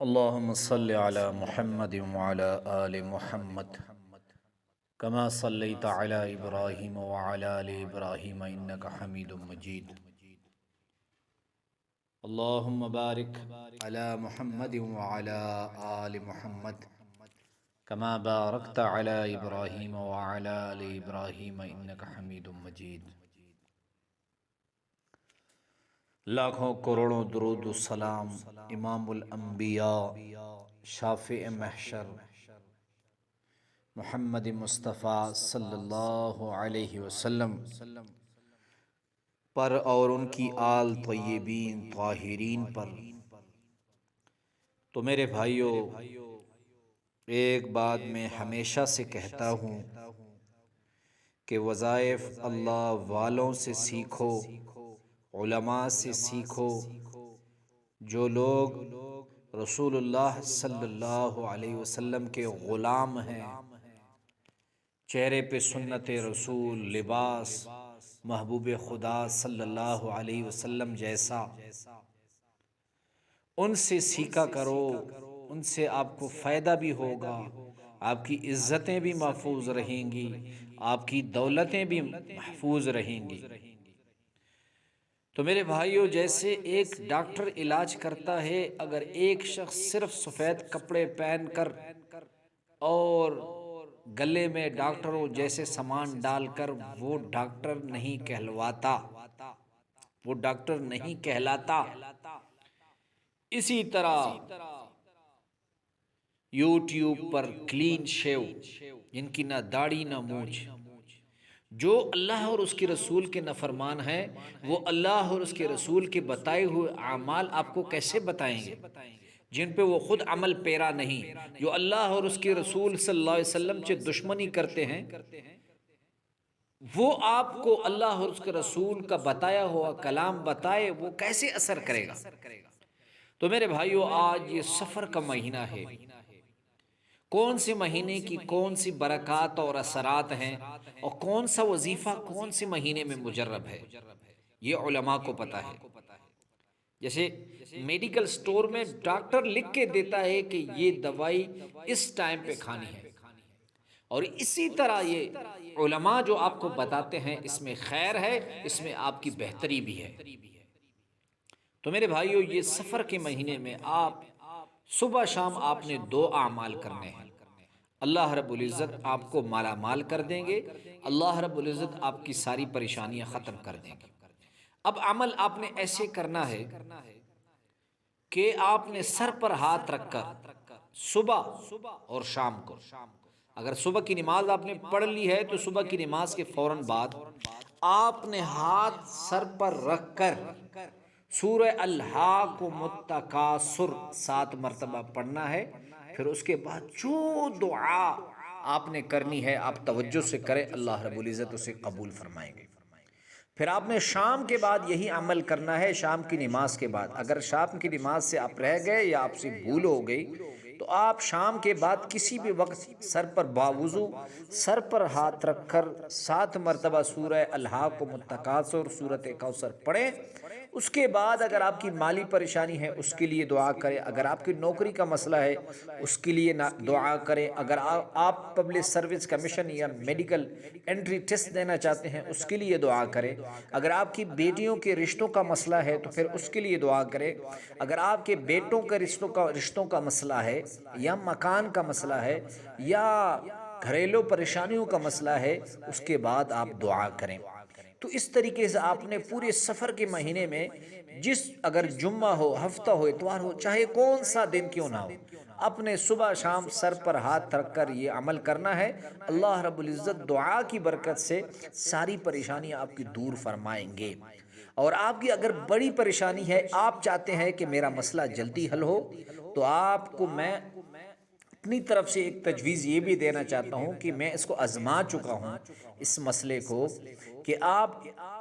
اللهم صل على محمد وعلى آل محمد كما صليت على إبراهيم وعلى آل إبراهيم إنك حميد مجيد. اللهم بارك على محمد وعلى آل محمد كما باركت على إبراهيم وعلى آل إبراهيم إنك حميد مجيد. لاکھوں کروڑوں درود و سلام امام الانبیاء شافع محشر محمد مصطفیٰ صلی اللہ علیہ وسلم پر اور ان کی آل طیبین طاہرین پر۔ تو میرے بھائیو، ایک بات میں ہمیشہ سے کہتا ہوں کہ وظائف اللہ والوں سے سیکھو، علماء سے سیکھو، جو لوگ رسول اللہ صلی اللہ علیہ وسلم کے غلام ہیں، چہرے پہ سنت رسول، لباس محبوب خدا صلی اللہ علیہ وسلم جیسا، ان سے سیکھا کرو، ان سے آپ کو فائدہ بھی ہوگا، آپ کی عزتیں بھی محفوظ رہیں گی، آپ کی دولتیں بھی محفوظ رہیں گی۔ تو میرے بھائیو، جیسے ایک ڈاکٹر علاج کرتا ہے، اگر ایک شخص صرف سفید کپڑے پہن کر اور گلے میں ڈاکٹروں جیسے سامان ڈال کر، وہ ڈاکٹر نہیں کہلواتا، وہ ڈاکٹر نہیں کہلاتا۔ اسی طرح یوٹیوب پر کلین شیو، جن کی نہ داڑھی نہ مونچھ، جو اللہ اور اس کے رسول کے نافرمان ہیں، وہ اللہ اور اس کے رسول کے بتائے ہوئے اعمال آپ کو کیسے بتائیں گے، جن پہ وہ خود عمل پیرا نہیں، جو اللہ اور اس کے رسول صلی اللہ علیہ وسلم سے دشمنی کرتے ہیں، وہ آپ کو اللہ اور اس کے رسول کا بتایا ہوا کلام بتائے، وہ کیسے اثر کرے گا؟ تو میرے بھائیو، آج یہ سفر کا مہینہ ہے۔ کون سے مہینے کی کون سی برکات اور اثرات ہیں، اور کون سا وظیفہ کون سے مہینے میں مجرب ہے، یہ علماء کو پتہ ہے۔ جیسے میڈیکل سٹور میں ڈاکٹر لکھ کے دیتا ہے کہ یہ دوائی اس ٹائم پہ کھانی ہے، اور اسی طرح یہ علماء جو آپ کو بتاتے ہیں، اس میں خیر ہے، اس میں آپ کی بہتری بھی ہے۔ تو میرے بھائیو، یہ سفر کے مہینے میں آپ صبح شام آپ نے دو اعمال کرنے ہیں، اللہ رب العزت آپ کو مالا مال کر دیں گے، اللہ رب العزت آپ کی ساری پریشانیاں ختم کر دیں گے۔ اب عمل آپ نے ایسے کرنا ہے کہ آپ نے سر پر ہاتھ رکھ کر صبح اور شام کو، اگر صبح کی نماز آپ نے پڑھ لی ہے تو صبح کی نماز کے فوراً بعد آپ نے ہاتھ سر پر رکھ کر سورہ الحاقم التکاثر 7 مرتبہ پڑھنا ہے۔ پھر اس کے بعد جو دعا آپ نے کرنی ہے، آپ توجہ سے کریں، اللہ رب العزت اسے قبول فرمائیں گے۔ پھر آپ نے شام کے بعد یہی عمل کرنا ہے، شام کی نماز کے بعد۔ اگر شام کی نماز سے آپ رہ گئے یا آپ سے بھول ہو گئی، تو آپ شام کے بعد کسی بھی وقت سر پر باوضو سر پر ہاتھ رکھ کر 7 مرتبہ سورہ الحاقم التکاثر، سورۃ کوثر پڑھیں۔ اس کے بعد اگر آپ کی مالی پریشانی ہے، اس کے لیے دعا کریں۔ اگر آپ کی نوکری کا مسئلہ ہے، اس کے لیے دعا کریں۔ اگر آپ پبلک سروس کمیشن یا میڈیکل انٹری ٹیسٹ دینا چاہتے ہیں، اس کے لیے دعا کریں۔ اگر آپ کی بیٹیوں کے رشتوں کا مسئلہ ہے تو پھر اس کے لیے دعا کریں۔ اگر آپ کے بیٹوں کے رشتوں کا مسئلہ ہے، یا مکان کا مسئلہ ہے، یا گھریلو پریشانیوں کا مسئلہ ہے، اس کے بعد آپ دعا کریں۔ تو اس طریقے سے آپ نے پورے سفر کے مہینے میں، اگر جمعہ ہو، ہفتہ ہو، اتوار ہو، چاہے کون سا دن کیوں نہ ہو، اپنے صبح شام سر پر ہاتھ رکھ کر یہ عمل کرنا ہے۔ اللہ رب العزت دعا کی برکت سے ساری پریشانیاں آپ کی دور فرمائیں گے۔ اور آپ کی اگر بڑی پریشانی ہے، آپ چاہتے ہیں کہ میرا مسئلہ جلدی حل ہو، تو آپ کو میں اپنی طرف سے ایک تجویز یہ بھی دینا چاہتا ہوں کہ میں اس کو آزما چکا ہوں، اس مسئلے کو، کہ آپ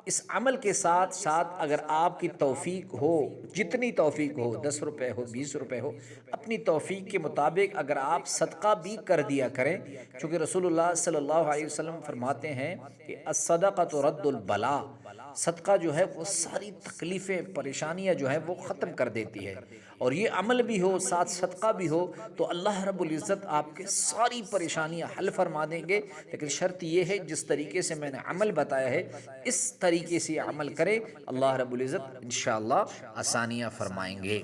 اس عمل کے ساتھ ساتھ اگر آپ کی توفیق ہو، جتنی توفیق ہو، 10 روپے ہو، 20 روپے ہو، اپنی توفیق کے مطابق اگر آپ صدقہ بھی کر دیا کریں، چونکہ رسول اللہ صلی اللہ علیہ وسلم فرماتے ہیں کہ الصدقۃ رد البلا، صدقہ جو ہے وہ ساری تکلیفیں پریشانیاں جو ہے وہ ختم کر دیتی ہے، اور یہ عمل بھی ہو ساتھ صدقہ بھی ہو تو اللہ رب العزت آپ کے ساری پریشانیاں حل فرما دیں گے۔ لیکن شرط یہ ہے جس طریقے سے میں نے عمل بتایا ہے اس طریقے سے عمل کرے، اللہ رب العزت انشاءاللہ آسانیاں فرمائیں گے۔